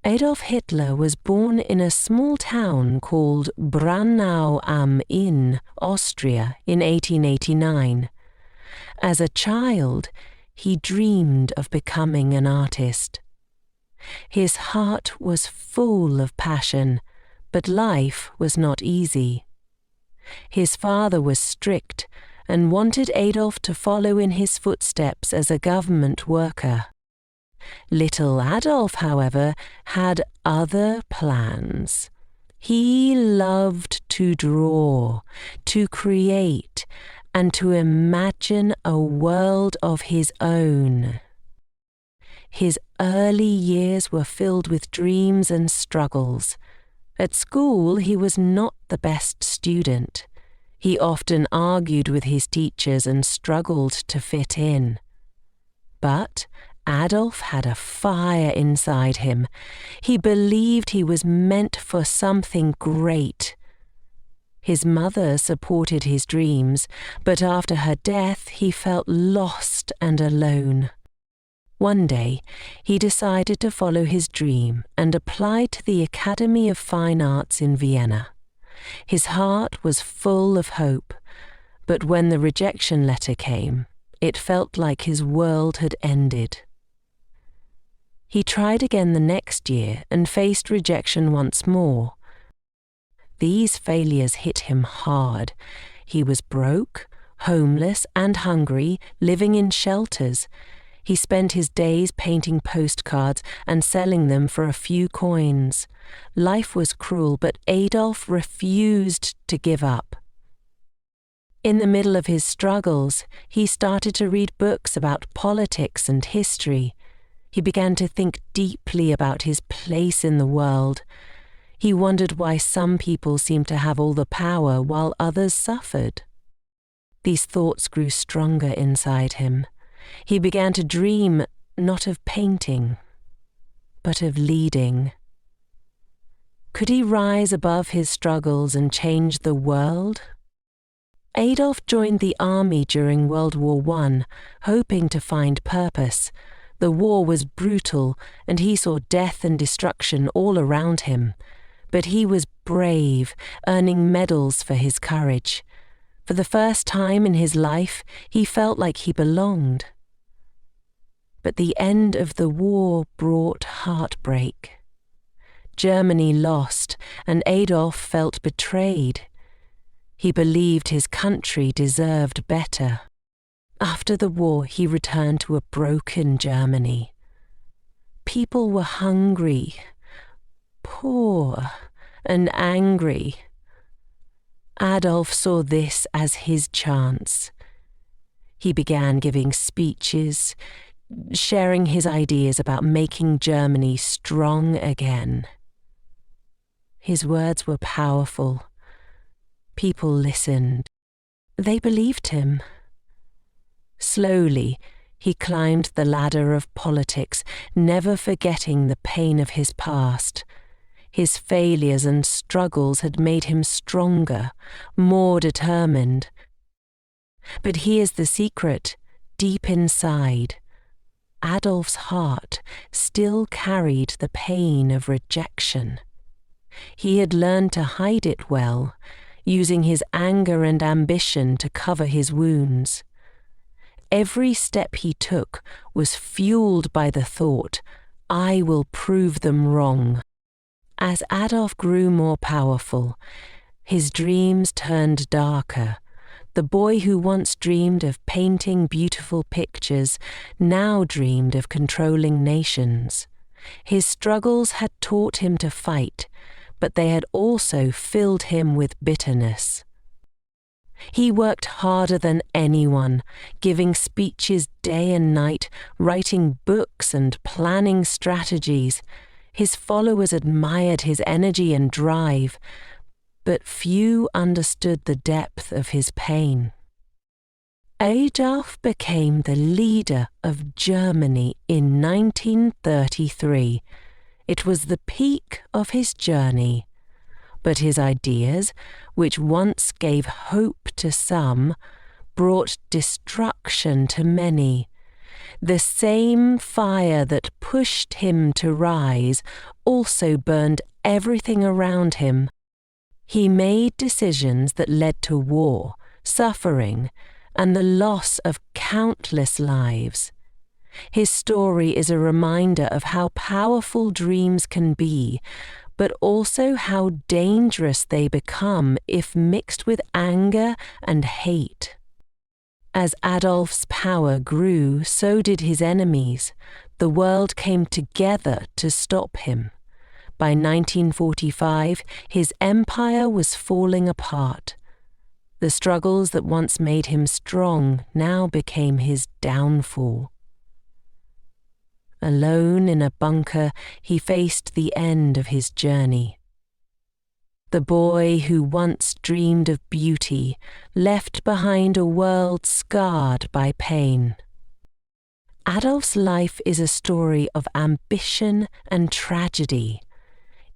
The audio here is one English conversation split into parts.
Adolf Hitler was born in a small town called Braunau am Inn, Austria, in 1889. As a child, he dreamed of becoming an artist. His heart was full of passion, but life was not easy. His father was strict and wanted Adolf to follow in his footsteps as a government worker. Little Adolf, however, had other plans. He loved to draw, to create, and to imagine a world of his own. His early years were filled with dreams and struggles. At school, he was not the best student. He often argued with his teachers and struggled to fit in. But Adolf had a fire inside him. He believed he was meant for something great. His mother supported his dreams, but after her death he felt lost and alone. One day, he decided to follow his dream and applied to the Academy of Fine Arts in Vienna. His heart was full of hope, but when the rejection letter came, it felt like his world had ended. He tried again the next year and faced rejection once more. These failures hit him hard. He was broke, homeless, and hungry, living in shelters. He spent his days painting postcards and selling them for a few coins. Life was cruel, but Adolf refused to give up. In the middle of his struggles, he started to read books about politics and history. He began to think deeply about his place in the world. He wondered why some people seemed to have all the power while others suffered. These thoughts grew stronger inside him. He began to dream not of painting, but of leading. Could he rise above his struggles and change the world? Adolf joined the army during World War I, hoping to find purpose. The war was brutal, and he saw death and destruction all around him. But he was brave, earning medals for his courage. For the first time in his life, he felt like he belonged. But the end of the war brought heartbreak. Germany lost, and Adolf felt betrayed. He believed his country deserved better. After the war, he returned to a broken Germany. People were hungry, poor, and angry. Adolf saw this as his chance. He began giving speeches, sharing his ideas about making Germany strong again. His words were powerful. People listened. They believed him. Slowly, he climbed the ladder of politics, never forgetting the pain of his past. His failures and struggles had made him stronger, more determined. But here's the secret, deep inside. Adolf's heart still carried the pain of rejection. He had learned to hide it well, using his anger and ambition to cover his wounds. Every step he took was fueled by the thought, I will prove them wrong. As Adolf grew more powerful, his dreams turned darker. The boy who once dreamed of painting beautiful pictures now dreamed of controlling nations. His struggles had taught him to fight, but they had also filled him with bitterness. He worked harder than anyone, giving speeches day and night, writing books and planning strategies. His followers admired his energy and drive, but few understood the depth of his pain. Adolf became the leader of Germany in 1933. It was the peak of his journey. But his ideas, which once gave hope to some, brought destruction to many. The same fire that pushed him to rise also burned everything around him. He made decisions that led to war, suffering, and the loss of countless lives. His story is a reminder of how powerful dreams can be, but also how dangerous they become if mixed with anger and hate. As Adolf's power grew, so did his enemies. The world came together to stop him. By 1945, his empire was falling apart. The struggles that once made him strong now became his downfall. Alone in a bunker, he faced the end of his journey. The boy who once dreamed of beauty left behind a world scarred by pain. Adolf's life is a story of ambition and tragedy.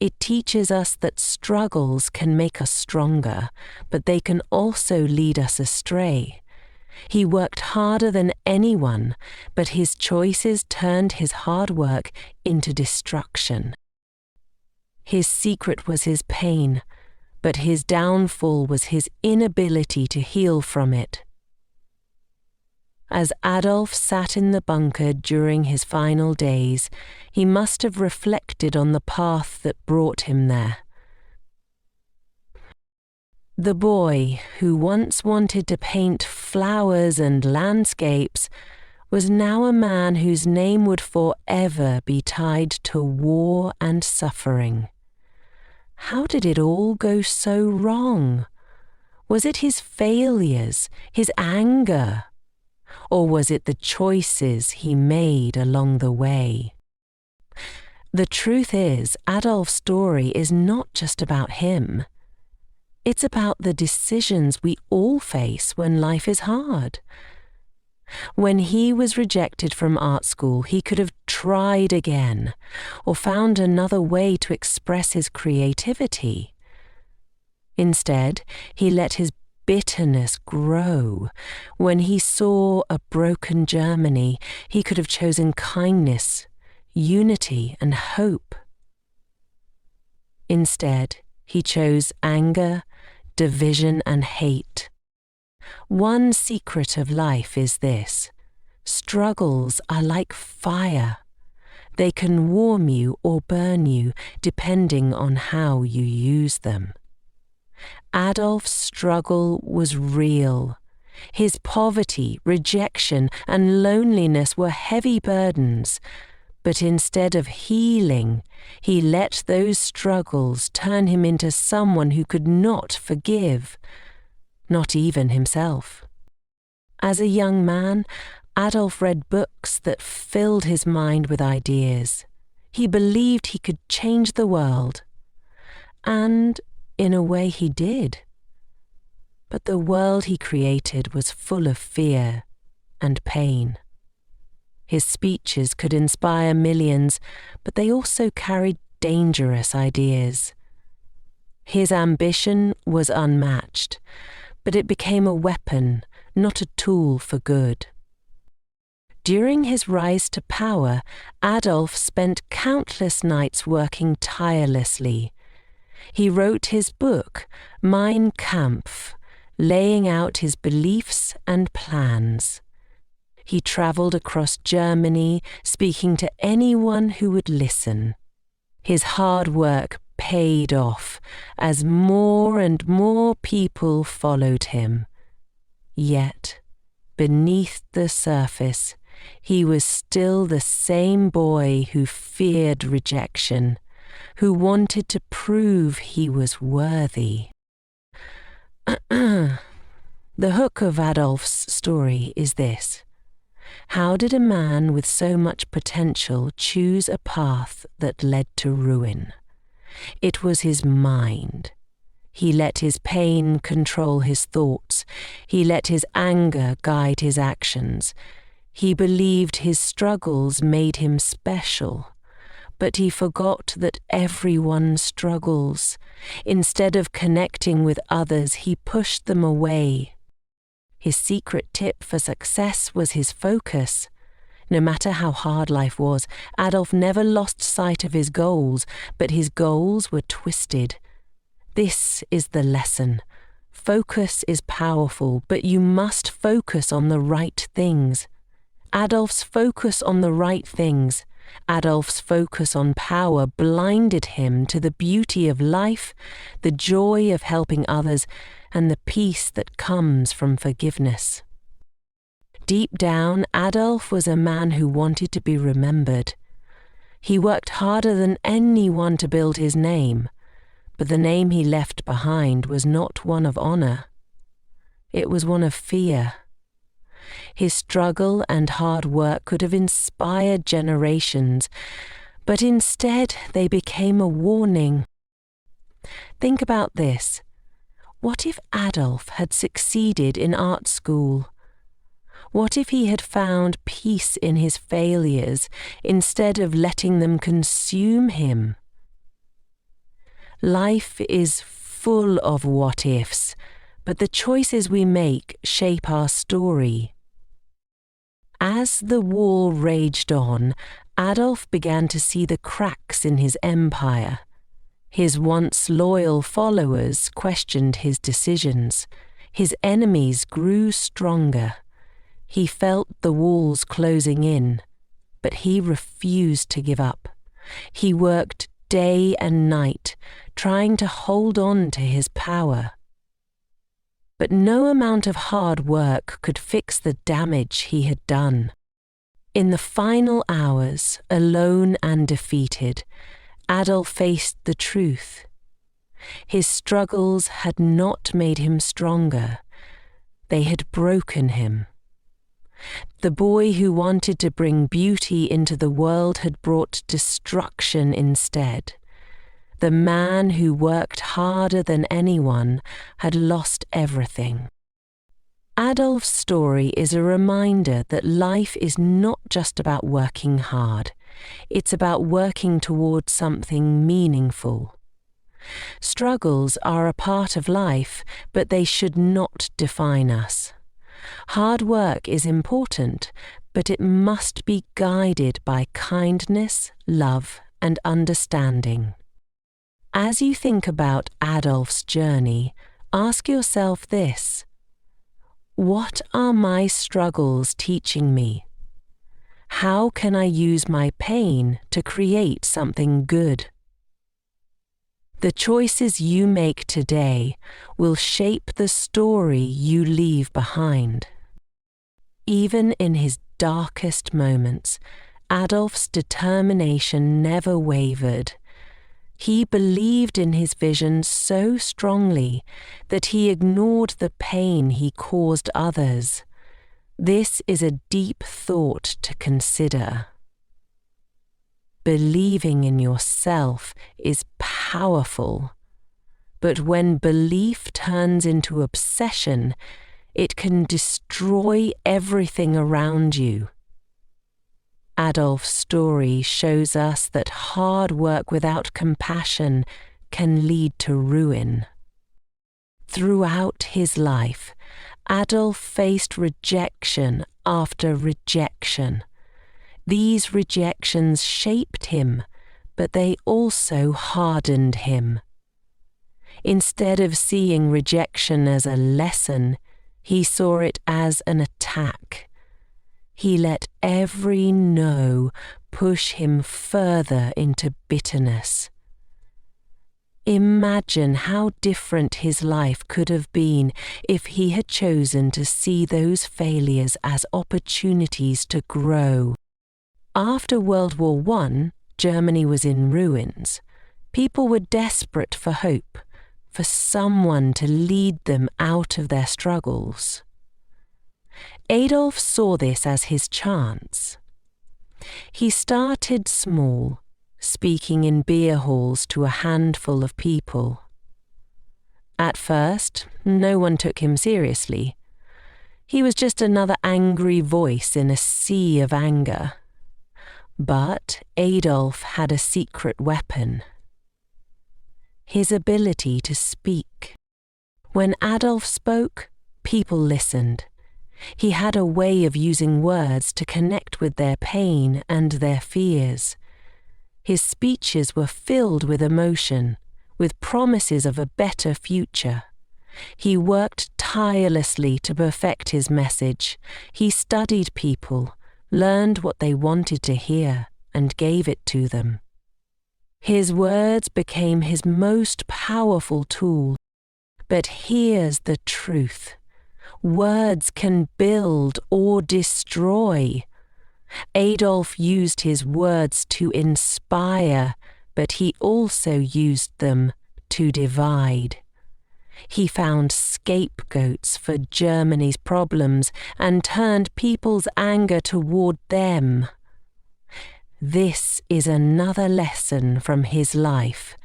It teaches us that struggles can make us stronger, but they can also lead us astray. He worked harder than anyone, but his choices turned his hard work into destruction. His secret was his pain, but his downfall was his inability to heal from it. As Adolf sat in the bunker during his final days, he must have reflected on the path that brought him there. The boy who once wanted to paint flowers and landscapes was now a man whose name would forever be tied to war and suffering. How did it all go so wrong? Was it his failures, his anger? Or was it the choices he made along the way? The truth is, Adolf's story is not just about him. It's about the decisions we all face when life is hard. When he was rejected from art school, he could have tried again or found another way to express his creativity. Instead, he let his bitterness grow. When he saw a broken Germany, he could have chosen kindness, unity, and hope. Instead, he chose anger, division, and hate. One secret of life is this: struggles are like fire. They can warm you or burn you, depending on how you use them. Adolf's struggle was real. His poverty, rejection, and loneliness were heavy burdens, but instead of healing, he let those struggles turn him into someone who could not forgive, not even himself. As a young man, Adolf read books that filled his mind with ideas. He believed he could change the world. And in a way he did. But the world he created was full of fear and pain. His speeches could inspire millions, but they also carried dangerous ideas. His ambition was unmatched, but it became a weapon, not a tool for good. During his rise to power, Adolf spent countless nights working tirelessly. He wrote his book, Mein Kampf, laying out his beliefs and plans. He travelled across Germany, speaking to anyone who would listen. His hard work paid off as more and more people followed him. Yet, beneath the surface, he was still the same boy who feared rejection, who wanted to prove he was worthy. The hook of Adolf's story is this: how did a man with so much potential choose a path that led to ruin? It was his mind. He let his pain control his thoughts. He let his anger guide his actions. He believed his struggles made him special. But he forgot that everyone struggles. Instead of connecting with others, he pushed them away. His secret tip for success was his focus. No matter how hard life was, Adolf never lost sight of his goals, but his goals were twisted. This is the lesson. Focus is powerful, but you must focus on the right things. Adolf's focus on the right things, Adolf's focus on power blinded him to the beauty of life, the joy of helping others, and the peace that comes from forgiveness. Deep down, Adolf was a man who wanted to be remembered. He worked harder than anyone to build his name, but the name he left behind was not one of honor. It was one of fear. His struggle and hard work could have inspired generations, but instead they became a warning. Think about this. What if Adolf had succeeded in art school? What if he had found peace in his failures instead of letting them consume him? Life is full of what-ifs, but the choices we make shape our story. As the war raged on, Adolf began to see the cracks in his empire. His once loyal followers questioned his decisions. His enemies grew stronger. He felt the walls closing in, but he refused to give up. He worked day and night, trying to hold on to his power. But no amount of hard work could fix the damage he had done. In the final hours, alone and defeated, Adolf faced the truth. His struggles had not made him stronger. They had broken him. The boy who wanted to bring beauty into the world had brought destruction instead. The man who worked harder than anyone had lost everything. Adolf's story is a reminder that life is not just about working hard. It's about working towards something meaningful. Struggles are a part of life, but they should not define us. Hard work is important, but it must be guided by kindness, love, and understanding. As you think about Adolf's journey, ask yourself this: what are my struggles teaching me? How can I use my pain to create something good? The choices you make today will shape the story you leave behind. Even in his darkest moments, Adolf's determination never wavered. He believed in his vision so strongly that he ignored the pain he caused others. This is a deep thought to consider. Believing in yourself is powerful, but when belief turns into obsession, it can destroy everything around you. Adolf's story shows us that hard work without compassion can lead to ruin. Throughout his life, Adolf faced rejection after rejection. These rejections shaped him, but they also hardened him. Instead of seeing rejection as a lesson, he saw it as an attack. He let every no push him further into bitterness. Imagine how different his life could have been if he had chosen to see those failures as opportunities to grow. After World War I, Germany was in ruins. People were desperate for hope, for someone to lead them out of their struggles. Adolf saw this as his chance. He started small, speaking in beer halls to a handful of people. At first, no one took him seriously. He was just another angry voice in a sea of anger. But Adolf had a secret weapon: his ability to speak. When Adolf spoke, people listened. He had a way of using words to connect with their pain and their fears. His speeches were filled with emotion, with promises of a better future. He worked tirelessly to perfect his message. He studied people, learned what they wanted to hear, and gave it to them. His words became his most powerful tool. But here's the truth. Words can build or destroy. Adolf used his words to inspire, but he also used them to divide. He found scapegoats for Germany's problems and turned people's anger toward them. This is another lesson from his life.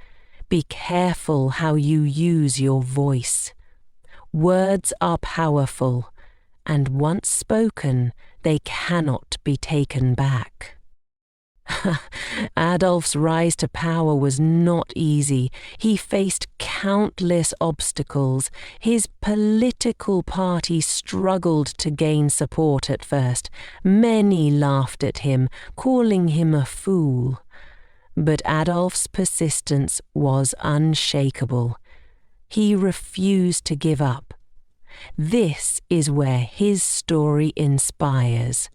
Be careful how you use your voice. Words are powerful, and once spoken, they cannot be taken back. Adolf's rise to power was not easy. He faced countless obstacles. His political party struggled to gain support at first. Many laughed at him, calling him a fool. But Adolf's persistence was unshakable. He refused to give up. This is where his story inspires.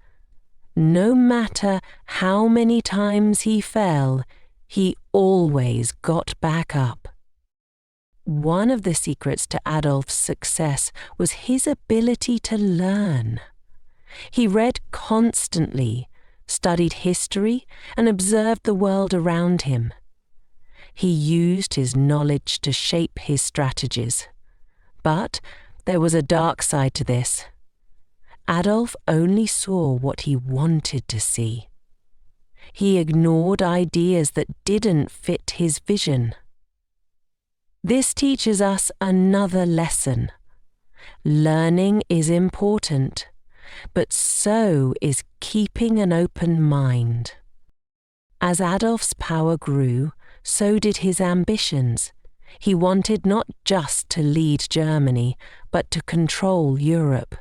No matter how many times he fell, he always got back up. One of the secrets to Adolf's success was his ability to learn. He read constantly, studied history, and observed the world around him. He used his knowledge to shape his strategies. But there was a dark side to this. Adolf only saw what he wanted to see. He ignored ideas that didn't fit his vision. This teaches us another lesson. Learning is important, but so is keeping an open mind. As Adolf's power grew, so did his ambitions. He wanted not just to lead Germany, but to control Europe.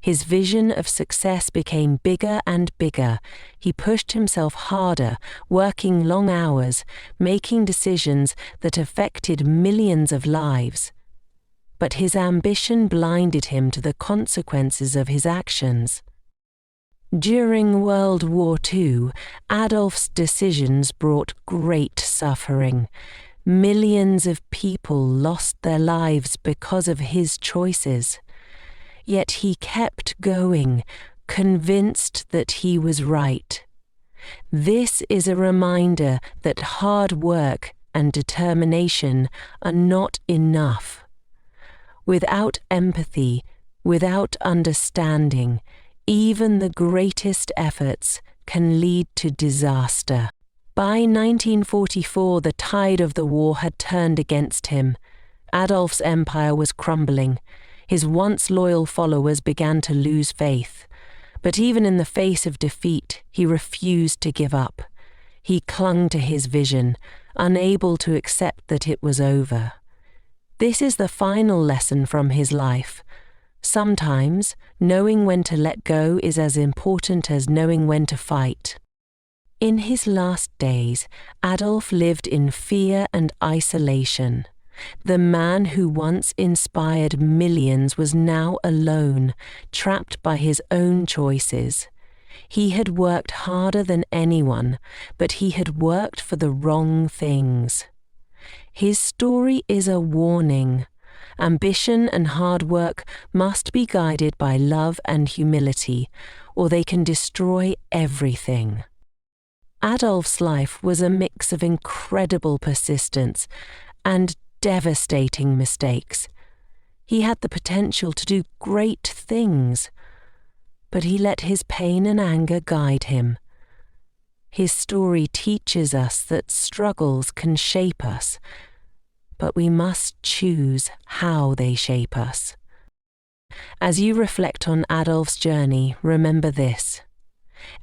His vision of success became bigger and bigger. He pushed himself harder, working long hours, making decisions that affected millions of lives. But his ambition blinded him to the consequences of his actions. During World War II, Adolf's decisions brought great suffering. Millions of people lost their lives because of his choices. Yet he kept going, convinced that he was right. This is a reminder that hard work and determination are not enough. Without empathy, without understanding, even the greatest efforts can lead to disaster. By 1944, the tide of the war had turned against him. Adolf's empire was crumbling. His once loyal followers began to lose faith. But even in the face of defeat, he refused to give up. He clung to his vision, unable to accept that it was over. This is the final lesson from his life. Sometimes, knowing when to let go is as important as knowing when to fight. In his last days, Adolf lived in fear and isolation. The man who once inspired millions was now alone, trapped by his own choices. He had worked harder than anyone, but he had worked for the wrong things. His story is a warning. Ambition and hard work must be guided by love and humility, or they can destroy everything. Adolf's life was a mix of incredible persistence and devastating mistakes. He had the potential to do great things, but he let his pain and anger guide him. His story teaches us that struggles can shape us, but we must choose how they shape us. As you reflect on Adolf's journey, remember this.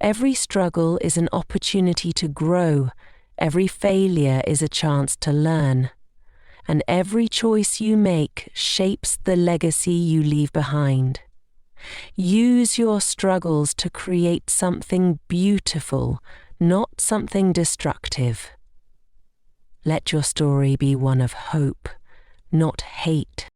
Every struggle is an opportunity to grow, every failure is a chance to learn, and every choice you make shapes the legacy you leave behind. Use your struggles to create something beautiful, not something destructive. Let your story be one of hope, not hate.